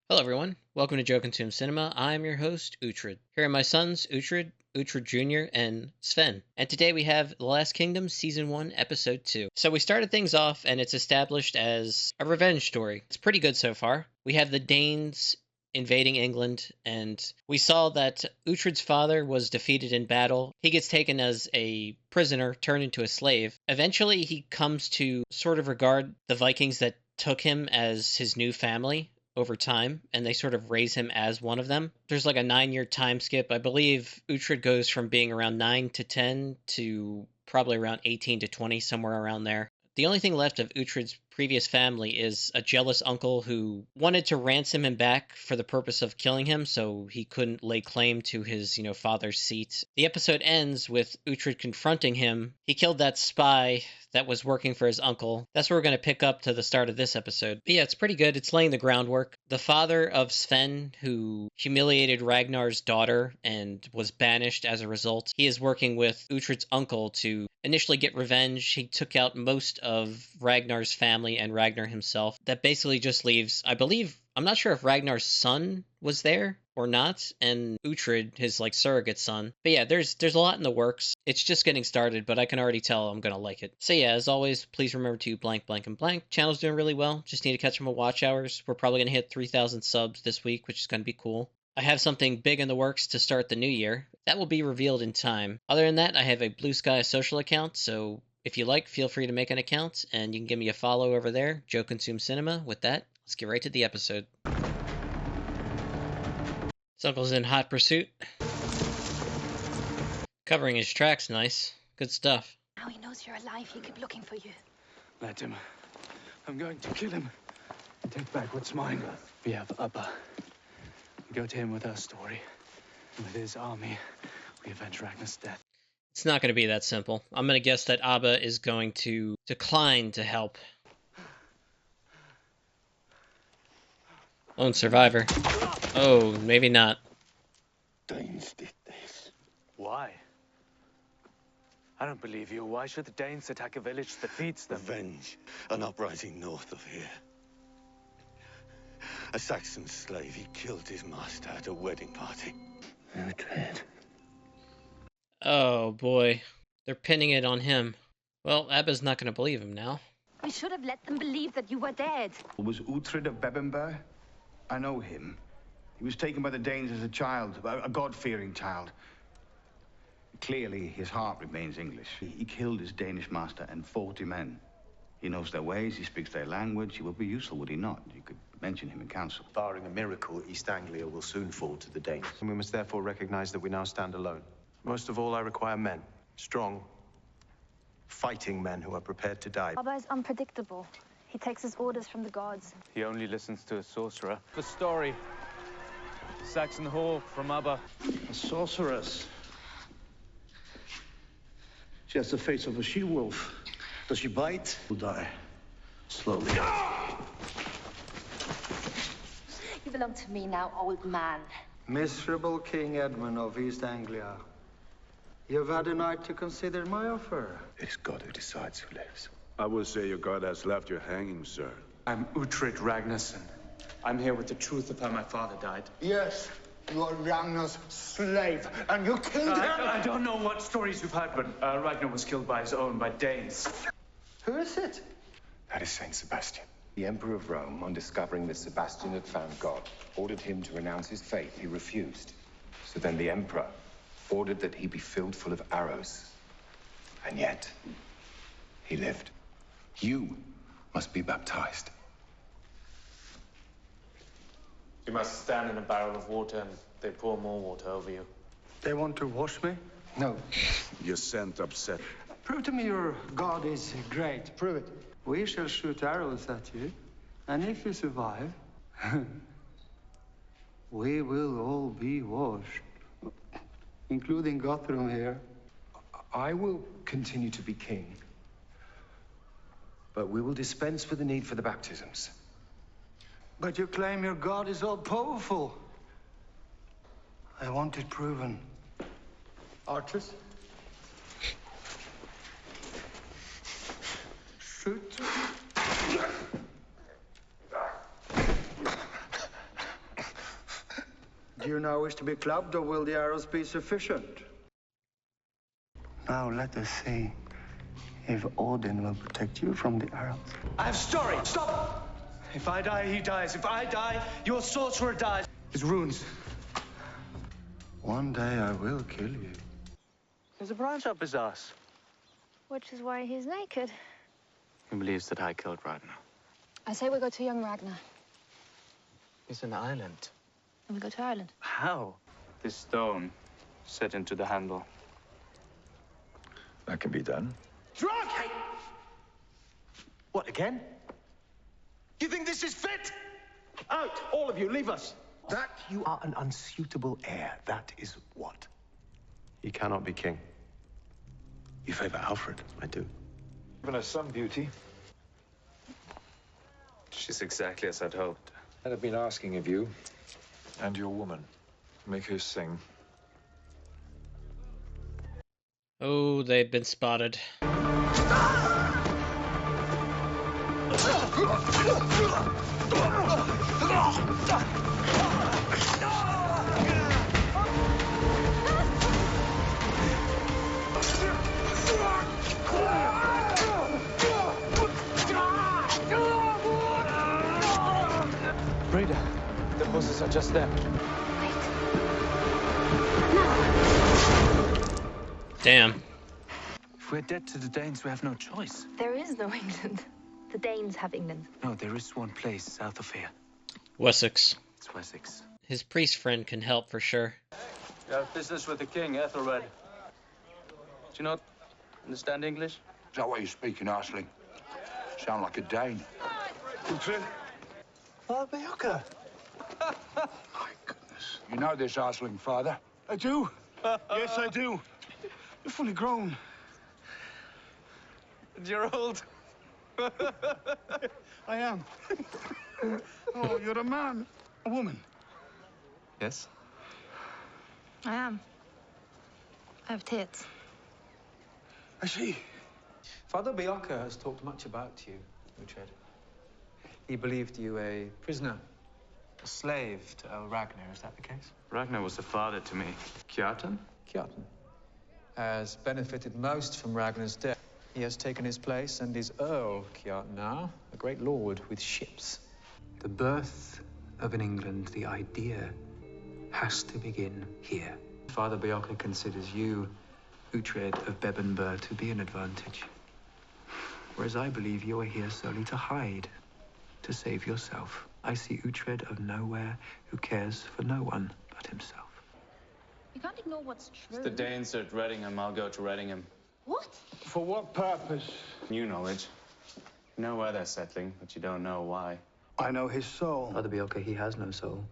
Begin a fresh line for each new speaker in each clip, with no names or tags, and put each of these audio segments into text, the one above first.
Hello, everyone. Welcome to Joe Consume Cinema. I'm your host, Uhtred. Here are my sons, Uhtred, Uhtred Jr., and Sven. And today we have The Last Kingdom, Season 1, Episode 2. So we started things off, and it's established as a revenge story. It's pretty good so far. We have the Danes invading England, and we saw that Uhtred's father was defeated in battle. He gets taken as a prisoner, turned into a slave. Eventually, he comes to sort of regard the Vikings that took him as his new family over time, and they sort of raise him as one of them. There's like a 9-year time skip. I believe Uhtred goes from being around 9 to 10 to probably around 18 to 20, somewhere around there. The only thing left of Uhtred's previous family is a jealous uncle who wanted to ransom him back for the purpose of killing him so he couldn't lay claim to his, father's seat. The episode ends with Uhtred confronting him. He killed that spy that was working for his uncle. That's where we're going to pick up to the start of this episode. But yeah, it's pretty good. It's laying the groundwork. The father of Sven, who humiliated Ragnar's daughter and was banished as a result, he is working with Uhtred's uncle to initially get revenge. He took out most of Ragnar's family and Ragnar himself. That basically just leaves, I believe, I'm not sure if Ragnar's son was there or not, and Uhtred, his surrogate son. But yeah, there's a lot in the works. It's just getting started, but I can already tell I'm gonna like it. So yeah, as always, please remember to blank, blank, and blank. Channel's doing really well. Just need to catch my watch hours. We're probably gonna hit 3,000 subs this week, which is gonna be cool. I have something big in the works to start the new year. That will be revealed in time. Other than that, I have a Blue Sky social account, so if you like, feel free to make an account, and you can give me a follow over there, Joe Consume Cinema. With that, let's get right to the episode. His uncle's in hot pursuit. Covering his tracks nice. Good stuff.
Now he knows you're alive. He keep looking for you.
Let him. I'm going to kill him. Take back what's mine. We have Abba. We go to him with our story. And with his army, we avenge Ragnar's death.
It's not going to be that simple. I'm going to guess that Abba is going to decline to help. Lone survivor. Oh, maybe not.
Danes did this.
Why? I don't believe you. Why should the Danes attack a village that feeds them?
Avenge an uprising north of here. A Saxon slave, he killed his master at a wedding party. Uhtred.
Oh boy. They're pinning it on him. Well, Abba's not going to believe him now.
We should have let them believe that you were dead.
Was Uhtred of Bebbanburg? I know him. He was taken by the Danes as a child, a God-fearing child. Clearly, his heart remains English. He killed his Danish master and 40 men. He knows their ways, he speaks their language. He would be useful, would he not? You could mention him in council.
Barring a miracle, East Anglia will soon fall to the Danes. And we must therefore recognize that we now stand alone. Most of all, I require men. Strong, fighting men who are prepared to die.
Abba is unpredictable. He takes his orders from the gods.
He only listens to a sorcerer. The story. Saxon whore from Abba.
A sorceress. She has the face of a she-wolf. Does she bite? Will die. Slowly.
You belong to me now, old man.
Miserable King Edmund of East Anglia. You've had a night to consider my offer.
It's God who decides who lives.
I would say your God has left you hanging, sir.
I'm Uhtred Ragnarsson. I'm here with the truth of how my father died.
Yes, you are Ragnar's slave, and you killed him.
I don't know what stories you've heard, but Ragnar was killed by his own, by Danes.
Who is it?
That is Saint Sebastian. The Emperor of Rome, on discovering that Sebastian had found God, ordered him to renounce his faith. He refused. So then the Emperor ordered that he be filled full of arrows. And yet, he lived. You must be baptized.
You must stand in a barrel of water and they pour more water over you.
They want to wash me?
No.
You scent upset.
Prove to me your God is great. Prove it. We shall shoot arrows at you, and if you survive, we will all be washed, including Guthrum here.
I will continue to be king, but we will dispense with the need for the baptisms.
But you claim your God is all-powerful. I want it proven. Archers? Shoot. Do you now wish to be clubbed, or will the arrows be sufficient? Now let us see if Odin will protect you from the arrows.
I have story. Stop! If I die, he dies. If I die, your sorcerer dies. His runes.
One day I will kill you.
There's a branch up his ass.
Which is why he's naked.
He believes that I killed Ragnar.
I say we go to young Ragnar.
He's an island.
And we go to Ireland.
How? This stone set into the handle.
That can be done.
Drunk! Hey. What, again? You think this is fit? Out! All of you, leave us!
That you are an unsuitable heir. That is what?
He cannot be king.
You favor Alfred.
I do.
Given us some beauty.
She's exactly as I'd hoped.
I'd have been asking of you and your woman. Make her sing.
Oh, they've been spotted.
Breda, the horses are just there.
Damn.
If we're dead to the Danes, we have no choice.
There is no England. The Danes have England.
No, there is one place south of here.
Wessex.
It's Wessex.
His priest friend can help for sure.
We have business with the king, Ethelred. Do you not understand English?
Is that what you're speaking, Arsling? Sound like a Dane.
Father Beoka.
My goodness. You know this Arsling, Father?
I do. Yes, I do. You're fully grown.
And you're old.
I am. Oh, you're a man. A woman.
Yes?
I am. I have tits.
I see.
Father Beoka has talked much about you, Uhtred. He believed you a prisoner, a slave to Earl Ragnar. Is that the case?
Ragnar was a father to me. Kjartan?
Kjartan has benefited most from Ragnar's death. He has taken his place and is Earl Kjartan now, a great lord with ships. The birth of an England, the idea, has to begin here. Father Beoka considers you, Uhtred of Bebbanburg, to be an advantage. Whereas I believe you are here solely to hide, to save yourself. I see Uhtred of nowhere who cares for no one but himself.
You can't ignore what's true.
If the Danes are at Readingham, I'll go to Readingham.
What?
For what purpose?
New knowledge. You know where they're settling, but you don't know why.
I know his soul.
Father Beoka, he has no soul.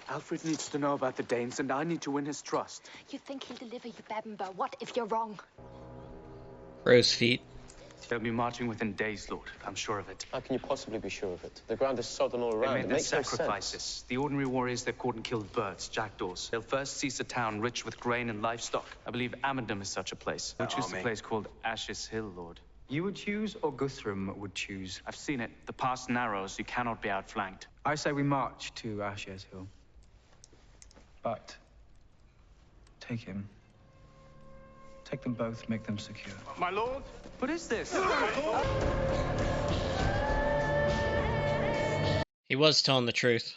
Alfred needs to know about the Danes, and I need to win his trust.
You think he'll deliver you Bebbanburg? What if you're wrong?
Crow's feet.
They'll be marching within days, Lord. I'm sure of it.
How can you possibly be sure of it? The ground is sodden all
They
around.
made
It
their
makes no
sacrifices.
sense.
The ordinary warriors they've caught and killed birds, jackdaws. They'll first seize a town rich with grain and livestock. I believe Amundum is such a place. Which is the
army.
place called Ashes Hill, Lord.
You would choose, or Guthrum would choose?
I've seen it. The pass narrows. You cannot be outflanked.
I say we march to Ashes Hill. But take him. Take them both, make them secure.
My lord?
What is this?
He was telling the truth.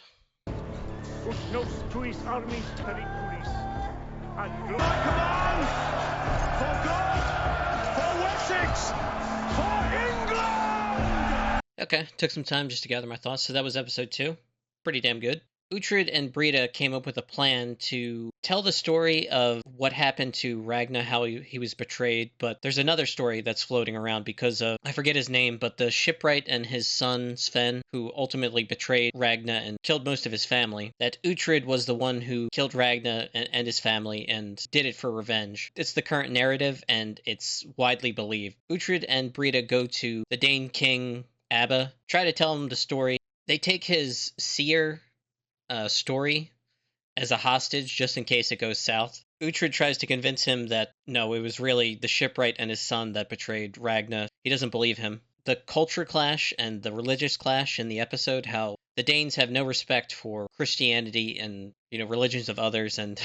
Nos tuis armis periculis. And command! For God! For Wessex! For England!
Okay, took some time just to gather my thoughts. So that was episode 2. Pretty damn good. Uhtred and Breda came up with a plan to tell the story of what happened to Ragnar, how he was betrayed, but there's another story that's floating around because of, I forget his name, but the shipwright and his son Sven, who ultimately betrayed Ragnar and killed most of his family, that Uhtred was the one who killed Ragnar and his family and did it for revenge. It's the current narrative, and it's widely believed. Uhtred and Breda go to the Dane king, Abba, try to tell him the story. They take his seer story as a hostage just in case it goes south. Uhtred tries to convince him that no, it was really the shipwright and his son that betrayed Ragnar. He doesn't believe him. The culture clash and the religious clash in the episode, how the Danes have no respect for Christianity and, religions of others. And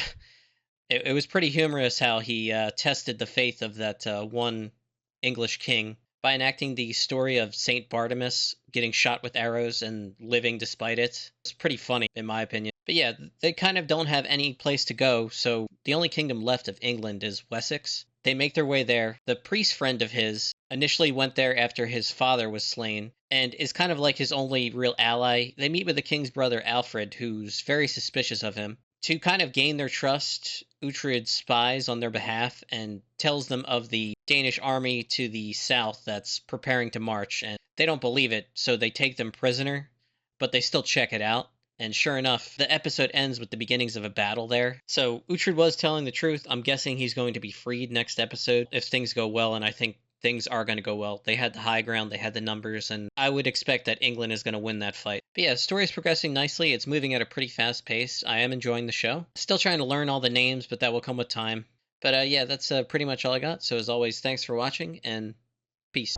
it was pretty humorous how he tested the faith of that one English king by enacting the story of Saint Bartimaeus getting shot with arrows and living despite it. It's pretty funny, in my opinion. But yeah, they kind of don't have any place to go, so the only kingdom left of England is Wessex. They make their way there. The priest friend of his initially went there after his father was slain, and is kind of like his only real ally. They meet with the king's brother Alfred, who's very suspicious of him. To kind of gain their trust, Uhtred spies on their behalf and tells them of the Danish army to the south that's preparing to march, and they don't believe it, so they take them prisoner, but they still check it out. And sure enough, the episode ends with the beginnings of a battle there. So Uhtred was telling the truth. I'm guessing he's going to be freed next episode if things go well, and I think things are going to go well. They had the high ground, they had the numbers, and I would expect that England is going to win that fight. But yeah, the story is progressing nicely. It's moving at a pretty fast pace. I am enjoying the show. Still trying to learn all the names, but that will come with time. But yeah, that's pretty much all I got. So as always, thanks for watching, and peace.